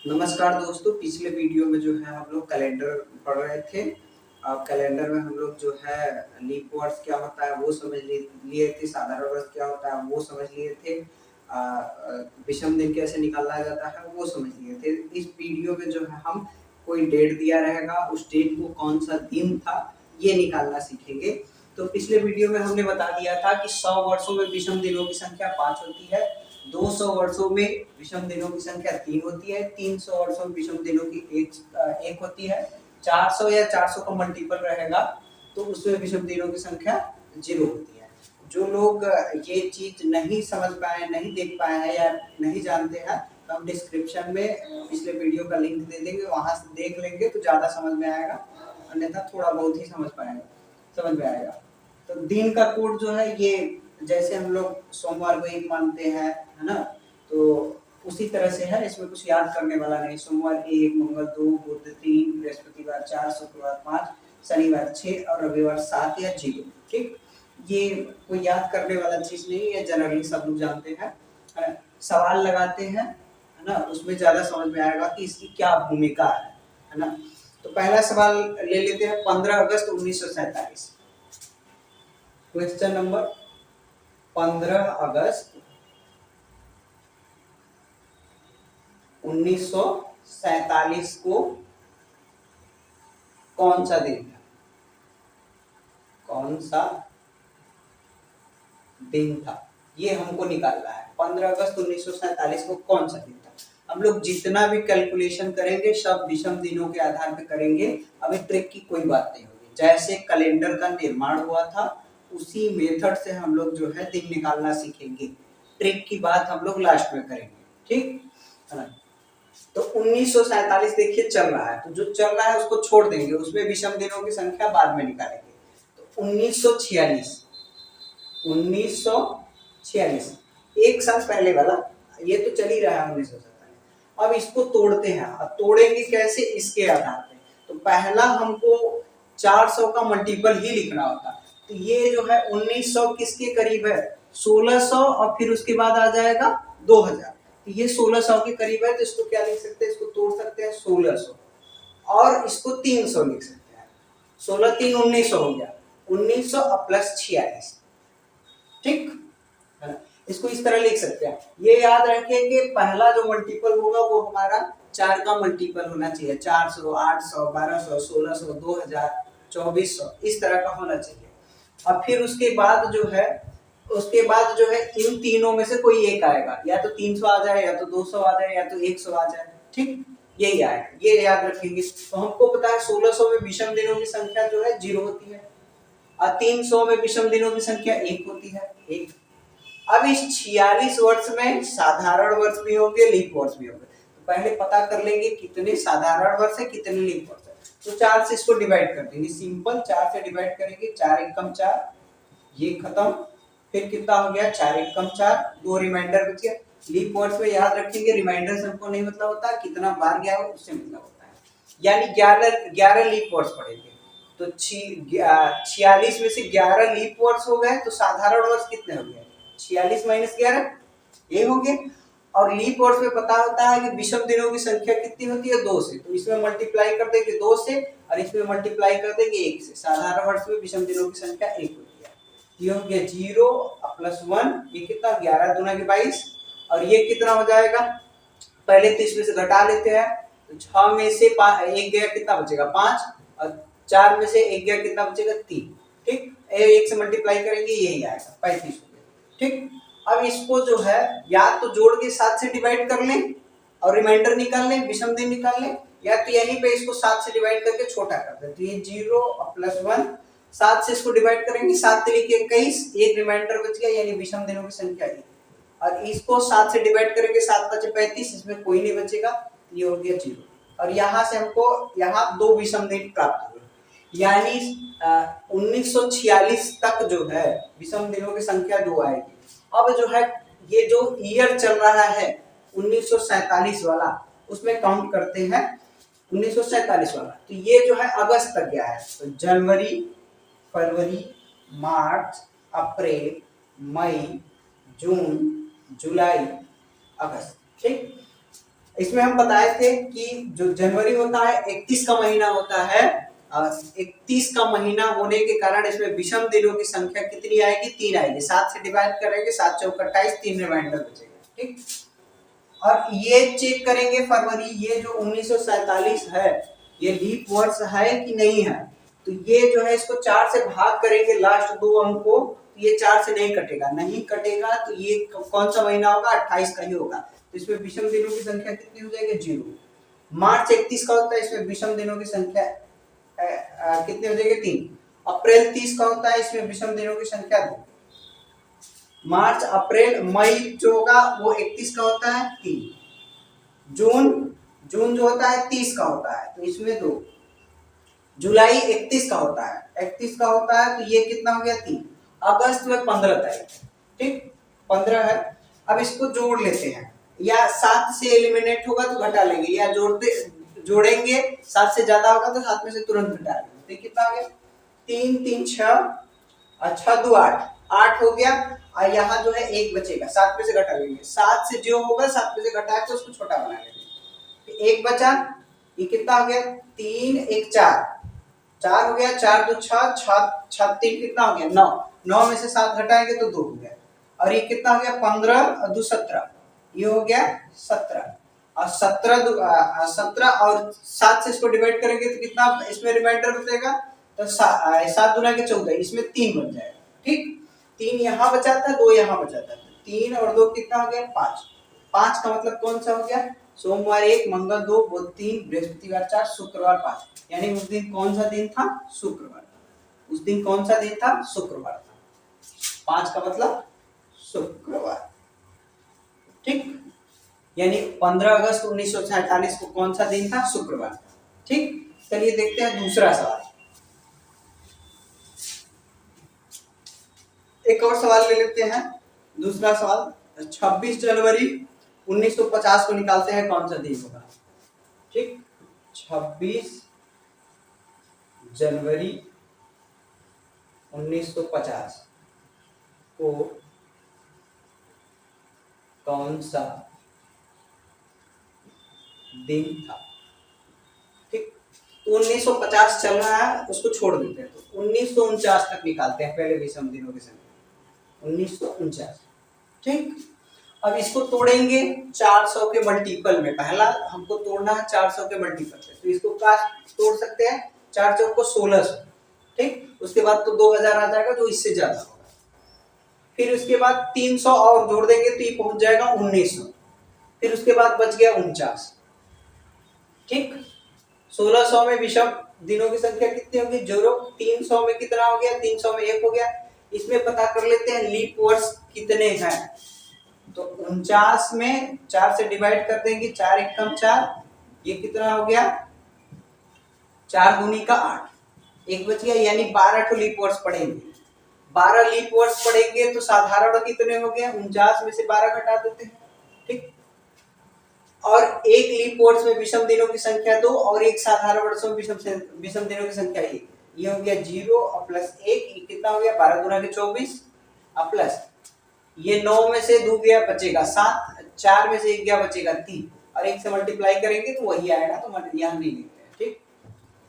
नमस्कार दोस्तों, पिछले वीडियो में जो है हम लोग कैलेंडर पढ़ रहे थे। अब कैलेंडर में हम लोग जो है लीप वर्ड्स क्या होता है वो समझ लिए थे, साधारण वर्ष क्या होता है वो समझ लिए थे, विषम दिन कैसे निकाला जाता है वो समझ लिए थे। इस वीडियो में जो है हम कोई डेट दिया रहेगा, उस डेट को कौन सा दिन था ये निकालना सीखेंगे। तो पिछले वीडियो में हमने बता दिया था कि 100 वर्षों में विषम दिनों की संख्या 5 होती है, 200 वर्षों में विषम दिनों की संख्या 3 होती है, 300 वर्षों में विषम दिनों की एक होती है, 400 या 400 का मल्टीपल रहेगा तो उसमें विषम दिनों की संख्या 0 होती है। जो लोग ये चीज नहीं समझ पाए, नहीं देख पाए हैं या नहीं जानते हैं तो हम डिस्क्रिप्शन में पिछले वीडियो का लिंक दे देंगे, वहां से देख लेंगे तो ज्यादा समझ में आएगा, अन्यथा थोड़ा बहुत ही समझ में आएगा। तो दिन का कोड जो है ये जैसे हम लोग सोमवार को एक मानते हैं, है ना, तो उसी तरह से है, इसमें कुछ याद करने वाला नहीं। सोमवार 1, मंगल 2, बुध 3, बृहस्पतिवार 4, शुक्रवार 5, शनिवार 6 और रविवार 7 या 0। ठीक, ये कोई याद करने वाला चीज नहीं है, जनरली सब लोग जानते हैं। सवाल लगाते हैं, है ना, उसमें ज्यादा समझ में आएगा कि इसकी क्या भूमिका है ना। तो पहला सवाल ले लेते हैं, 15 अगस्त 1947। क्वेश्चन नंबर 15 अगस्त 1947 को कौन सा दिन था? कौन सा दिन था ये हमको निकालना है। 15 अगस्त 1947 को कौन सा दिन था? हम लोग जितना भी कैलकुलेशन करेंगे सब विषम दिनों के आधार पे करेंगे। अभी ट्रिक की कोई बात नहीं होगी, जैसे कैलेंडर का निर्माण हुआ था उसी मेथड से हम लोग जो है दिन निकालना सीखेंगे। ट्रिक की बात हम लोग लास्ट में करेंगे, ठीक है ना। तो 1947 देखिए चल रहा है, तो जो चल रहा है उसको छोड़ देंगे, उसमें विषम दिनों की संख्या बाद में निकालेंगे। तो 1946 एक साल पहले वाला, ये तो चल ही रहा है 1947। अब इसको तोड़ते हैं, अब तोड़ेंगे कैसे? इसके आधार पे। तो पहला हमको 400 का मल्टीपल ही लिखना होता। तो ये जो है 1900 किसके करीब है? 1600, और फिर उसके बाद आ जाएगा 2000। तो ये 1600 के करीब है, तो इसको क्या लिख सकते हैं? इसको तोड़ सकते हैं 1600 और इसको 300 लिख सकते हैं। 16 3 1900 हो गया, 1900 प्लस 46, ठीक है ना। इसको इस तरह लिख सकते हैं। ये याद रखें कि पहला जो मल्टीपल होगा वो हमारा 4 का मल्टीपल होना चाहिए, 400, 800, 1200, 1600, 2000, 2400 इस तरह का होना चाहिए। और फिर उसके बाद जो है इन तीनों में से कोई एक आएगा, या तो 300 आ जाए, या तो 200 आ जाए, या तो 100 आ जाए, ठीक, यही आएगा, ये याद रखेंगे। तो हमको पता है 1600 में विषम दिनों की संख्या जो है 0 होती है, और 300 में विषम दिनों की संख्या 1 होती है, 1। अब इस 46 वर्ष में साधारण वर्ष भी होंगे, लीप वर्ष भी होंगे। तो पहले पता कर लेंगे कितने साधारण वर्ष है, कितने लीप वर्ष है। तो 4 से इसको डिवाइड कर देंगे, सिंपल 4 से डिवाइड करेंगे, 4 एकम 4, ये खत्म। फिर कितना हो गया? 4 एकम 4, 2 रिमाइंडर बच गया। लीप वर्ष में याद रखेंगे रिमाइंडर से हमको नहीं मतलब होता, कितना बार गया हो उससे मतलब होता है। यानी 11 लीप वर्ष पड़ेंगे। तो 46 में से 11 लीप वर्ष हो गए, तो साधारण वर्ष कितने हो गए? 46 माइनस 11, ये हो गए। और लीप वर्ष में पता होता है कि विषम दिनों की संख्या कितनी होती है? 2 से। तो इसमें मल्टीप्लाई कर देंगे 2 से, और इसमें मल्टीप्लाई कर देंगे 1 से। साधारण वर्ष में विषम दिनों की संख्या 1 होती है। ये हो गया 0 प्लस 1, ये कितना? 11 दूना के 22, और ये कितना हो जाएगा? पहले तो इसमें से घटा लेते हैं, तो 6 में से 1 गया, कितना बचेगा? 5, और 4 में से 1 गया, कितना बचेगा? 3, ठीक। 1 से मल्टीप्लाई करेंगे, यही आएगा 35 हो गया, ठीक। अब इसको जो है या तो जोड़ के 7 से डिवाइड कर लें और रिमाइंडर निकाल लें, विषम दिन निकाल लें, या तो यहीं पे इसको 7 से डिवाइड करके छोटा कर दें। तो ये 0 प्लस 1, 7 से इसको डिवाइड करेंगे, 7 3 21, एक रिमाइंडर बच गया, यानी विषम दिनों की संख्या 1। और इसको 7 से डिवाइड करेंगे, 7 5 35, इसमें कोई नहीं बचेगा, ये हो गया 0। और यहाँ से हमको यहाँ 2 विषम दिन प्राप्त हुए, यानी 1946 तक जो है विषम दिनों की संख्या 2 आएगी। अब जो है ये जो ईयर चल रहा है 1947 वाला, उसमें काउंट करते हैं 1947 वाला। तो ये जो है अगस्त तक गया है, तो जनवरी, फरवरी, मार्च, अप्रैल, मई, जून, जुलाई, अगस्त, ठीक। इसमें हम बताए थे कि जो जनवरी होता है 31 का महीना होता है, 31 का महीना होने के कारण इसमें विषम दिनों की संख्या कितनी आएगी? 3 आएगी। 7 से डिवाइड करेंगे, 7 चौक 28, 3 रिमाइंडर बचेगा। ठीक, और ये चेक करेंगे फरवरी, ये जो 1947 है ये लीप वर्ष है कि नहीं है। तो ये जो है इसको 4 से भाग करेंगे लास्ट 2 अंक को, ये 4 से नहीं कटेगा, नहीं कटेगा तो ये कौन सा महीना होगा? 28 का ही होगा। तो इसमें विषम दिनों की संख्या कितनी हो जाएगी? 0। मार्च 31 का होता है, इसमें विषम दिनों की संख्या कितनी हो जाएगी? 3। अप्रैल 30 का होता है, इसमें विषम दिनों की संख्या 2। मार्च, अप्रैल, मई जो होगा वो 31 का होता है, 3। जून जो होता है 30 का होता है, तो इसमें 2। जुलाई 31 का होता है, 31 का होता है, तो ये कितना हो गया? 3। अगस्त में 15 तारीख, ठीक, 15 है। अब इसको जोड़ लेते हैं, या 7 से एलिमिनेट होगा तो घटा लेंगे, या जोड़ेंगे 7 से ज्यादा होगा तो 7 में से तुरंत घटा लेंगे। तो कितना हो गया? 3 3 6, अच्छा 2 8, 8 हो गया। और यहाँ जो है 1 बचेगा, 7 में से घटा लेंगे, 7 से जो होगा 7 में से घटा के उसको छोटा बना लेंगे। 1 बचा, ये कितना हो गया? 3 1 4, 4 हो गया, 4 2 6, 6 3 कितना हो गया? 9। 9 में से 7 घटाएंगे तो 2 हो गया। और ये कितना हो गया? 15 और 2 17, ये हो गया 17। और 17 और 7 से इसको डिवाइड करेंगे तो कितना इसमें रिमाइंडर बचेगा? तो 7 दूना के 14, इसमें 3 बच जाएगा। ठीक, 3 यहाँ बचा था, 2 यहाँ बचा था, 3 और 2 कितना हो गया? 5। 5 का मतलब कौन सा हो गया? सोमवार 1, मंगल 2, बुध 3, बृहस्पतिवार 4, शुक्रवार 5। यानी उस दिन कौन सा दिन था? शुक्रवार। उस दिन कौन सा दिन था? शुक्रवार था। 5 का मतलब शुक्रवार। ठीक, यानी 15 अगस्त 1947 को कौन सा दिन था? शुक्रवार था। ठीक, चलिए देखते हैं दूसरा सवाल। एक और सवाल ले लेते हैं, दूसरा सवाल। 26 जनवरी 1950 को निकालते हैं, कौन सा दिन होगा? ठीक, 26 जनवरी 1950 को कौन सा दिन था? ठीक, तो 1950 चल रहा है, उसको छोड़ देते हैं, तो 1949 तक निकालते हैं पहले विषम दिनों की संख्या। 1949। ठीक, अब इसको तोड़ेंगे 400 के मल्टीपल में। पहला हमको तोड़ना है 400 के मल्टीपल में, तो इसको क्या तोड़ सकते हैं? 4 चौक को 1600। ठीक, उसके बाद तो 2000 आ जाएगा जो इससे ज्यादा होगा। फिर उसके बाद 300 और जोड़ देंगे तो ये पहुंच जाएगा 1900। फिर उसके बाद बच गया 49। ठीक, 1600 में विषम दिनों की संख्या कितनी होगी? 0। 300 में कितना हो गया? 300 में 1 हो गया। इसमें पता कर लेते हैं लीप वर्ष कितने हैं। तो 49 में 4 से डिवाइड कर देंगे, 4 एकम 4, ये कितना हो गया? 4 दूनी का 8, 1 बच गया, यानी 12 तो लीप वर्ष पड़ेंगे। 12 लीप वर्ष पड़ेंगे तो साधारण कितने हो गए? 49 में से 12 घटा देते हैं। ठीक, और एक लीप वर्ष में विषम दिनों की संख्या 2 और एक साधारण वर्ष में विषम दिनों की संख्या 1। ये हो गया 0 और प्लस 1, ये कितना हो गया? 12 गुना के 24 और प्लस ये 9 में से 2 गया बचेगा 7, 4 में से 1 गया बचेगा 3, और 1 से मल्टीप्लाई करेंगे तो वही आएगा, तो यहाँ नहीं लिखते हैं। ठीक,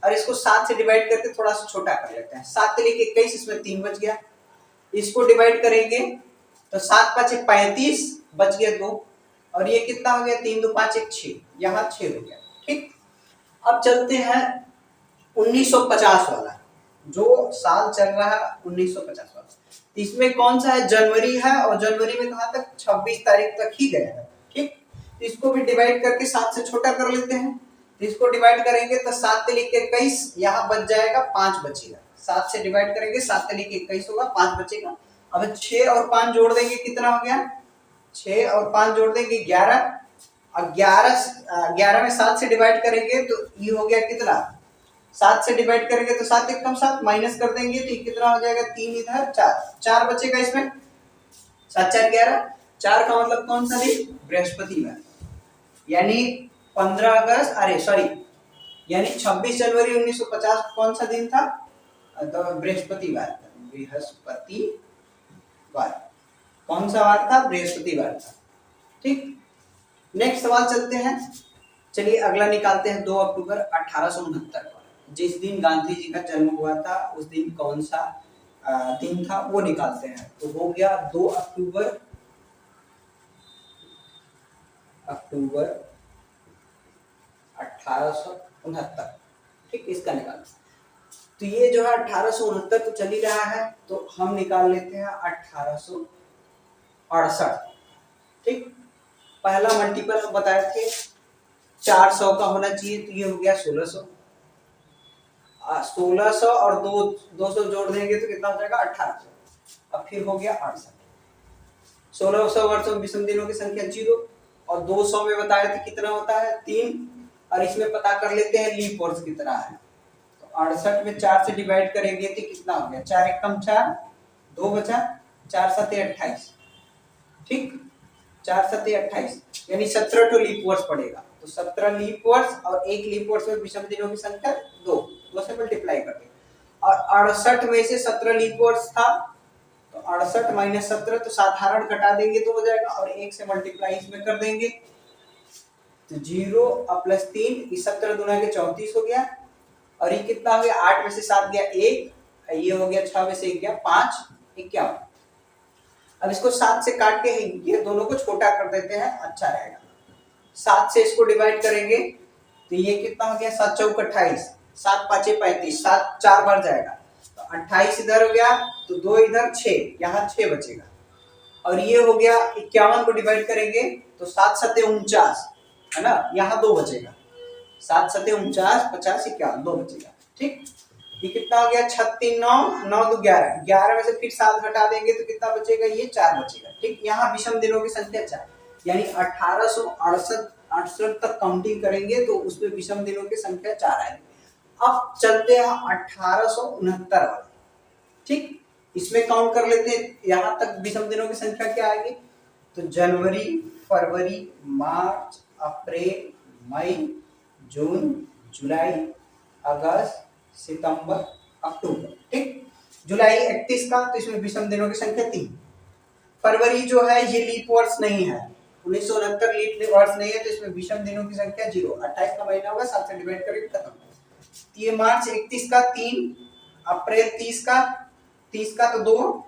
और इसको 7 से डिवाइड करके थोड़ा सा छोटा कर लेते हैं। 7 से लेके 21, इसमें 3 बच गया। इसको डिवाइड करेंगे तो 7 5 35, बच गया 2, और ये कितना हो गया? 3 2 5 1 6, यहाँ 6 हो गया। ठीक, अब चलते हैं 1950 वाला, जो साल चल रहा है 1950 वाला। इसमें कौन सा है? जनवरी है, और जनवरी में कहाँ तक? 26 तारीख तक ही गया है। ठीक, तो इसको भी डिवाइड करके 7 से छोटा कर लेते हैं। इसको डिवाइड करेंगे तो 7 से लेके 21, यहाँ बच जाएगा 5 बचेगा। 7 से डिवाइड करेंगे, 7 से लेके 21 होगा, 5 बचेगा। अब 6 और 5 जोड़ देंगे, कितना हो गया? 6 और 5 जोड़ देंगे 11, और 11 में 7 से डिवाइड करेंगे तो ये हो गया कितना? 7 से डिवाइड करेंगे तो 7 एकम 7, माइनस कर देंगे तो ये कितना हो जाएगा? 3 इधर 4 बचेगा इसमें, 7 4 11। 4 का मतलब कौन सा दिन? बृहस्पतिवार। यानी 15 अगस्त, अरे सॉरी, यानी 26 जनवरी 1950 कौन सा दिन था? तो बृहस्पतिवार। बृहस्पतिवार कौन सा वार था? बृहस्पतिवार था। ठीक, नेक्स्ट सवाल चलते हैं। चलिए अगला निकालते हैं। 2 अक्टूबर 1869 को जिस दिन गांधी जी का जन्म हुआ था उस दिन कौन सा दिन था वो निकालते हैं। तो हो गया 2 अक्टूबर 1869। ठीक, इसका निकालते हैं। तो ये जो है 1869 तो चल ही रहा है, तो हम निकाल लेते हैं 1868। ठीक, पहला मल्टीपल हम बताए थे 400 का होना चाहिए, तो ये हो गया 1600। 1600 और 200 जोड़ देंगे तो कितना हो जाएगा 1800। अब फिर हो गया 68। 1600 वर्षों में विषम दिनों की संख्या 0 और 200 में बताए थे कितना होता है 3। और इसमें पता कर लेते हैं लीप वर्ष कितना है। तो 68 में 4 से डिवाइड करेंगे तो कितना हो गया 4 एक कम 4, 2 बचा, 4 7 28। ठीक, 4 7 28 यानी 17 तो लीप वर्ष पड़ेगा। तो 17 लीप वर्ष और एक लीप वर्ष में विषम दिनों की संख्या 2 से मल्टीप्लाई कर देंगे। और 68 में से 17 लीप वर्ष था, तो 68 माइनस 17 तो साधारण घटा देंगे तो हो जाएगा, और 1 से मल्टीप्लाई इसमें कर देंगे तो 0 और प्लस 3, 17 दुना के 34 हो गया। और ये कितना हो गया 8 में से 7 गया 1, ये हो गया 6 में से 1 गया 5, 51। अब इसको 7 से काट के ये दोनों को छोटा कर देते हैं, अच्छा रहेगा। 7 से इसको डिवाइड करेंगे तो ये कितना हो गया 7 चौक 28, 7 5 35, 7 4 बार जाएगा तो 28 इधर हो गया, तो 2 इधर 6, यहाँ 6 बचेगा। और ये हो गया 51 को डिवाइड करेंगे तो 7 7 49 है ना, यहाँ 2 बचेगा। 7 7 49, 50 51, 2 बचेगा। ठीक, ये कितना हो गया 36 9 9 2 11, 11 में से फिर 7 घटा देंगे तो कितना बचेगा ये 4 बचेगा। ठीक, यहाँ विषम दिनों की संख्या 4, यानी 1868 तक काउंटिंग करेंगे तो उसमें विषम दिनों की संख्या 4 आएगी। अब चलते हैं 1869 वाले। ठीक, इसमें काउंट कर लेते हैं यहाँ तक विषम दिनों की संख्या क्या आएगी। तो जनवरी, फरवरी, मार्च, अप्रैल, मई, जून, जुलाई, अगस्त, सितंबर, अक्टूबर। ठीक, जुलाई 31 का, तो इसमें विषम दिनों की संख्या 3। फरवरी जो है ये लीप वर्ष नहीं है, 1969 लीप वर्ष नहीं है, तो इसमें विषम दिनों की संख्या 0। 28 का महीना होगा, 7 से डिवाइड करेंगे खत्म। ये मार्च 31 का 3, अप्रैल 30 का तो 2,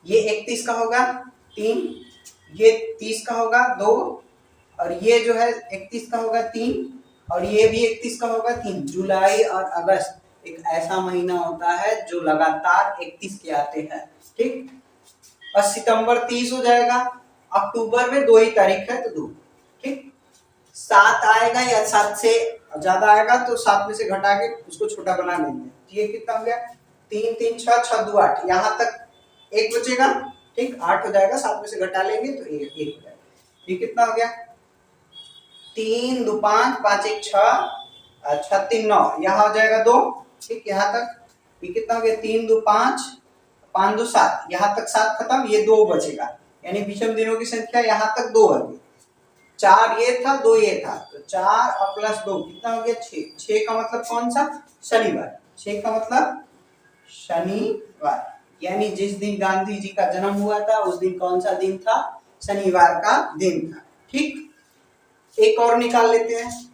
ये 31 का होगा 3, ये 30 का होगा 2, और ये जो है 31 का होगा 3, और ये भी 31 का होगा 3। जुलाई और अगस्त एक ऐसा महीना होता है जो लगातार 31 के आते हैं। ठीक, और सितंबर 30 हो जाएगा। अक्टूबर में 2 ही तारीख है तो 2। ठीक, 7 आएगा या 7 से ज्यादा आएगा तो 7 में से घटा के उसको छोटा बना लेंगे। ये कितना हो गया 3 3 6 6 2 8, यहाँ तक 1 बचेगा। ठीक, 8 हो जाएगा, 7 में से घटा लेंगे तो 1 हो जाएगा। ये कितना हो गया 3 2 5 5 1 6 6 3 9, यहाँ हो जाएगा 2। ठीक, यहाँ तक ये कितना हो गया 3 2 5 5 2 7, यहाँ तक 7 खत्म, ये 2 बचेगा, यानी विषम दिनों की संख्या यहाँ तक 2 आ गई। 4 ये था 2 ये था, तो 4 और प्लस 2 कितना हो गया 6। 6 का मतलब कौन सा शनिवार, 6 का मतलब शनिवार, यानी जिस दिन गांधी जी का जन्म हुआ था उस दिन कौन सा दिन था, शनिवार का दिन था। ठीक, एक और निकाल लेते हैं।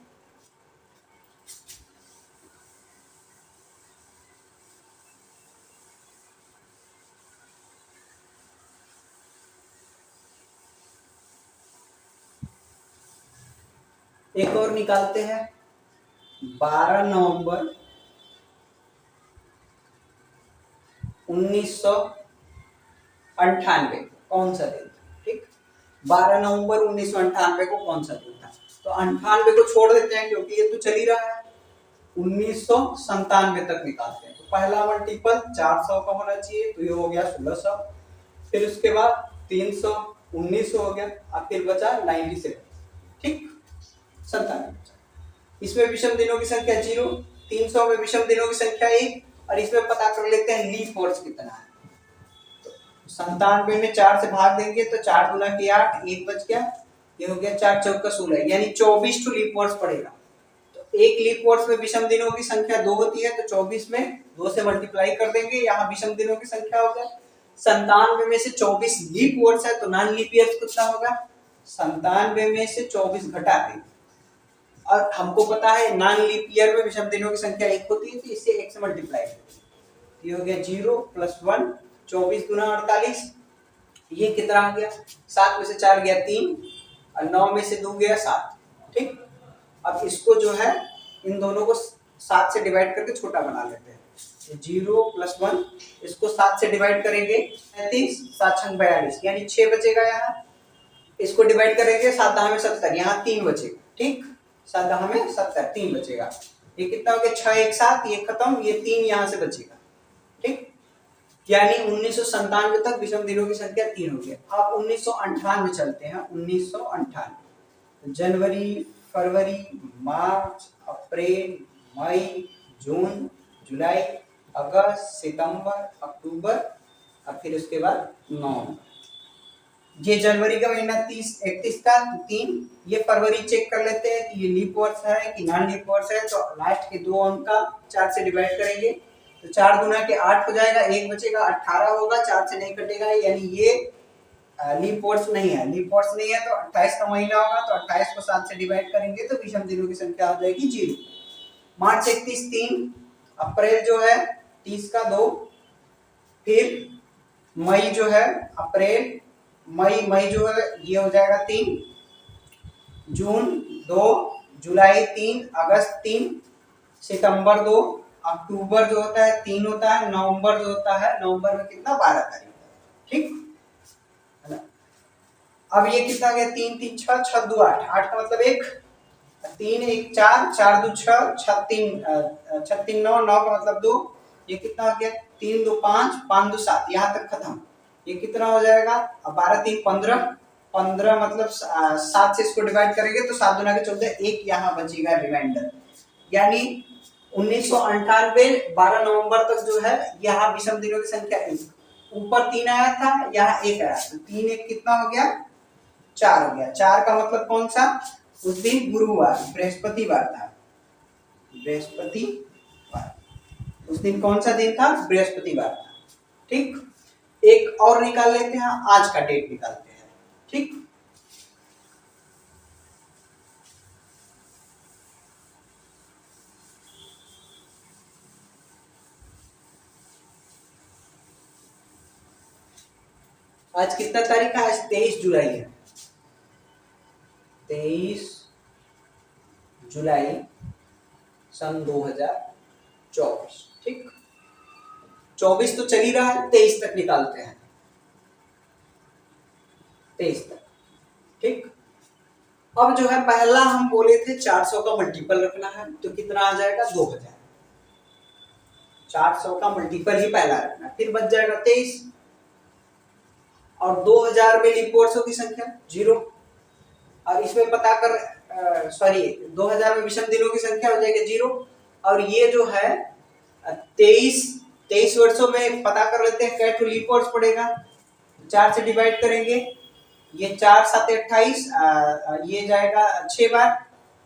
एक और निकालते हैं 12 नवंबर 1998 कौन सा दिन था। ठीक, 12 नवंबर 1998 को कौन सा दिन था। तो 98 को छोड़ देते हैं क्योंकि ये तो चल ही रहा है, 1997 तक निकालते हैं। तो पहला मल्टीपल 400 का होना चाहिए, तो ये हो गया 1600, फिर उसके बाद 300, 1900 हो गया, अब फिर बचा 97। ठीक, 97। इसमें विषम दिनों की संख्या 0, 300 में विषम दिनों की संख्या 1, और इसमें पता कर लेते हैं लीप वर्ष कितना है। तो 97 में 4 से भाग देंगे तो 4 गुना की 8, 1 बच गया, ये हो गया 4 चौका 16, यानी 24 टू लीप वर्ष पड़ेगा। तो एक लीप वर्ष में विषम दिनों की संख्या 2 होती है, तो 24 में 2 से मल्टीप्लाई कर देंगे, यहाँ विषम दिनों की संख्या हो गया। 97 में से 24 लीप वर्ष है, तो नॉन लीप ईयर्स कितना होगा 97 में से 24 घटा दें, और हमको पता है नॉन लीप ईयर में विषम दिनों की संख्या 1 होती है, तो इससे 1 से मल्टीप्लाई करते हैं। ये हो गया 0 + 1, 24 × 48, ये कितना हो गया, 7 में से 4 गया 3, और 9 में से 2 गया 7। ठीक, अब इसको जो है इन दोनों को 7 से डिवाइड करके छोटा बना लेते हैं। 0 + 1, इसको 7 से डिवाइड करेंगे 35, 7 × 42, यानी 6 बचेगा। यहाँ इसको डिवाइड करेंगे 7 10 में 70, यहाँ 3 बचेगा। ठीक, 7 10 में 70, 3 बचेगा। ये कितना हो गया, 6 1 7, ये खत्म, ये 3 यहाँ से बचेगा। ठीक, यानी 1997 तक विषम दिनों की संख्या 3 हो गया। अब 1998 चलते हैं। 1998 जनवरी, फरवरी, मार्च, अप्रैल, मई, जून, जुलाई, अगस्त, सितंबर, अक्टूबर, और फिर उसके बाद नवंबर। ये जनवरी का महीना 30-31 का 3, ये फरवरी चेक कर लेते हैं कि ये लीप वर्ष है कि नॉन लीप वर्ष है। तो लास्ट के 2 अंक का 4 से डिवाइड करेंगे, तो 4 गुना के 8 हो जाएगा, 1 बचेगा, 18 होगा, 4 से नहीं कटेगा, यानी ये लीप वर्ष नहीं है। लीप वर्ष नहीं है तो 28 का महीना होगा, तो 28 को 7 से डिवाइड करेंगे तो विषम दिनों की संख्या हो जाएगी 0। मार्च 31 3, अप्रैल जो है 30 का 2, फिर मई जो है अप्रैल मई जो है ये हो जाएगा 3, जून 2, जुलाई 3, अगस्त 3, सितंबर 2, अक्टूबर जो होता है 3 होता है, नवंबर जो होता है, नवंबर में कितना 12 तारीख। ठीक है ना। अब ये कितना गया, 3 3 6 6 2 8, 8 का मतलब 1, 3 1 4, 4 2 6, 6 3 9, 9 का मतलब 2, ये कितना हो गया, 3 2 5, 5 2 7, यहाँ तक खत्म। ये कितना हो जाएगा, 12 3 15, 15 मतलब 7 से इसको डिवाइड करेंगे तो 7 गुना के 14, 1 यहाँ बचेगा रिमाइंडर। यानी 1998 12 नवंबर तक जो है यहाँ विषम दिनों की संख्या 1, ऊपर 3 आया था, यहाँ 1 आया, तो 3 1 कितना हो गया, 4 हो गया। 4 का मतलब कौन सा, उस दिन गुरुवार बृहस्पतिवार था, बृहस्पतिवार, उस दिन कौन सा दिन था, बृहस्पतिवार था। ठीक, एक और निकाल लेते हैं, आज का डेट निकालते हैं। ठीक, आज कितना तारीख है, आज 23 जुलाई है, 23 जुलाई सन 2024। ठीक, 24 तो चल ही रहा है, 23 तक निकालते हैं, 23 तक। ठीक, अब जो है पहला हम बोले थे 400 का मल्टीपल रखना है, तो कितना आ जाएगा, 2000। 400 का मल्टीपल ही पहला रखना, फिर बच जाएगा 23, और 2000 में लीप वर्षों की संख्या 0, और इसमें पता कर 2000 में विषम दिनों की संख्या हो जाएगी 0, और ये जो है 23 वर्षों में पता कर लेते हैं क्या लीप वर्ष पड़ेगा। 4 से डिवाइड करेंगे, ये 4 7 28, ये जाएगा 6 बार,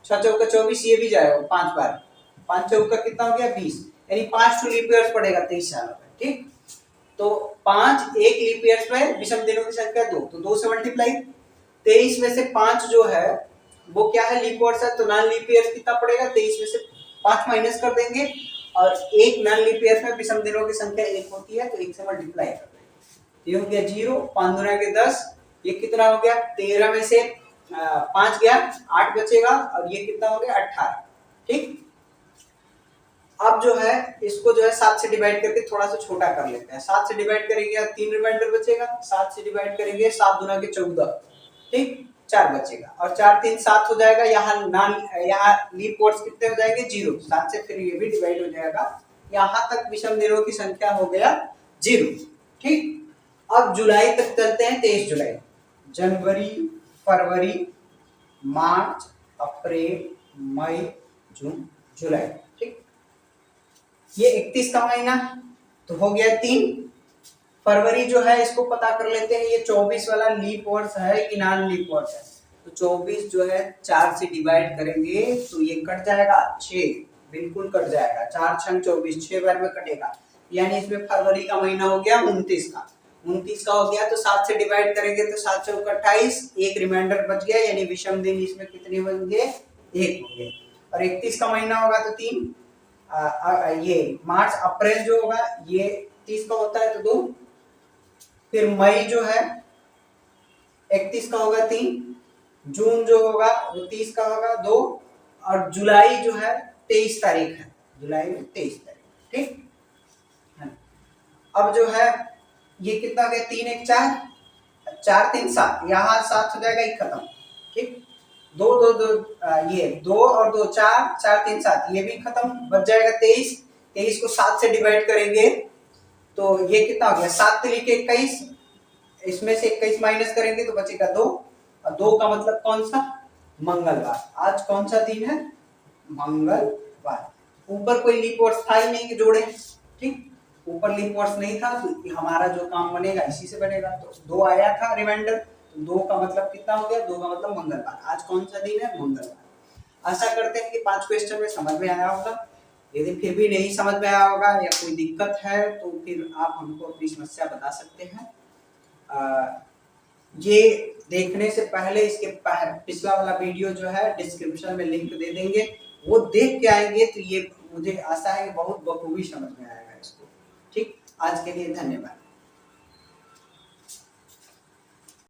6 चौका 24, ये भी जाएगा 5 बार, 5 चौका कितना हो गया 20, यानी 5 टू लीप ईयर्स पड़ेगा 23 सालों में। ठीक, तो 5 एक लीप ईयर्स में विषम दिनों की संख्या 2, तो 2 से मल्टीप्लाई, 23 में से 5 जो है वो क्या है, लीप वर्ष है, तो नॉन लीप ईयर्स कितना पड़ेगा, 23 में से 5 माइनस कर देंगे, और एक नॉन लीप ईयर्स में विषम दिनों की संख्या 1 होती है, तो 1 से मल्टीप्लाई कर देंगे। ये हो गया 0, 5 गुना के 10, ये कितना हो गया, 13 में से 5 गया, 8 बचेगा, और ये कितना हो गया 18। ठीक, अब जो है इसको जो है 7 से डिवाइड करके थोड़ा सा छोटा कर लेते हैं। 7 से डिवाइड करेंगे 3 रिमाइंडर बचेगा, 7 से डिवाइड करेंगे 7 गुना के 14, ठीक, 4 बचेगा, और 4 3 7 हो जाएगा। यहाँ लीप वर्ष कितने हो जाएंगे 0, 7 से फिर ये भी डिवाइड हो जाएगा। यहाँ तक विषम दिनों की संख्या हो गया 0। ठीक, अब जुलाई तक चलते हैं। 23 जुलाई, जनवरी, फरवरी, मार्च, अप्रैल, मई, जून, जुलाई। ठीक, ये 31 का महीना तो हो गया 3। फरवरी जो है इसको पता कर लेते हैं, ये 24 वाला लीप वर्ष है कि नॉन लीप वर्ष है। तो 24 जो है 4 से डिवाइड करेंगे तो ये कट जाएगा 6, बिल्कुल कट जाएगा। 4 6 24, 6 बार में कटेगा, यानी इसमें फरवरी का महीना हो गया 29 का। 29 का हो गया तो 7 से डिवाइड करेंगे तो 7 चौक 28, एक रिमाइंडर बच गया, यानी विषम दिन इसमें कितने होंगे, 1 होंगे। और 31 का महीना होगा तो 3, ये मार्च अप्रैल जो होगा ये 30 का होता है तो 2, फिर मई जो है 31 का होगा 3, जून जो होगा वो 30 का होगा 2, और जुलाई जो है 23 तारीख है, जुलाई में 23 तारीख, ठीक है। अब जो है ये कितना हो गया, 3 1 4, 4 3 7, यहाँ 7 हो जाएगा, एक खत्म, ठीक। 2 2 2, ये 2 और 2 4, 4 3 7, ये भी खत्म, बच जाएगा 23। 23 को 7 से डिवाइड करेंगे तो ये कितना हो गया, 7 3 21, इसमें से 21 माइनस करेंगे तो बचेगा 2, और 2 का मतलब कौन सा, मंगलवार। आज कौन सा दिन है, मंगलवार। ऊपर कोई लीप वर्ड्स था ही नहीं कि जोड़े, ठीक, ऊपर लीप वर्ड्स नहीं था तो हमारा जो काम बनेगा इसी से बनेगा। तो 2 आया था रिमाइंडर, तो 2 का मतलब कितना हो गया, 2 का मतलब मंगलवार। आज कौन सा दिन है, मंगलवार। आशा करते हैं कि 5 क्वेश्चन में समझ में आया होगा। यदि फिर भी नहीं समझ में आया होगा या कोई दिक्कत है तो फिर आप हमको अपनी समस्या बता सकते हैं। ये देखने से पहले इसके पिछला वाला वीडियो जो है डिस्क्रिप्शन में लिंक दे देंगे, वो देख के आएंगे तो ये मुझे आशा है बहुत बखूबी समझ में आएगा इसको, ठीक। आज के लिए धन्यवाद।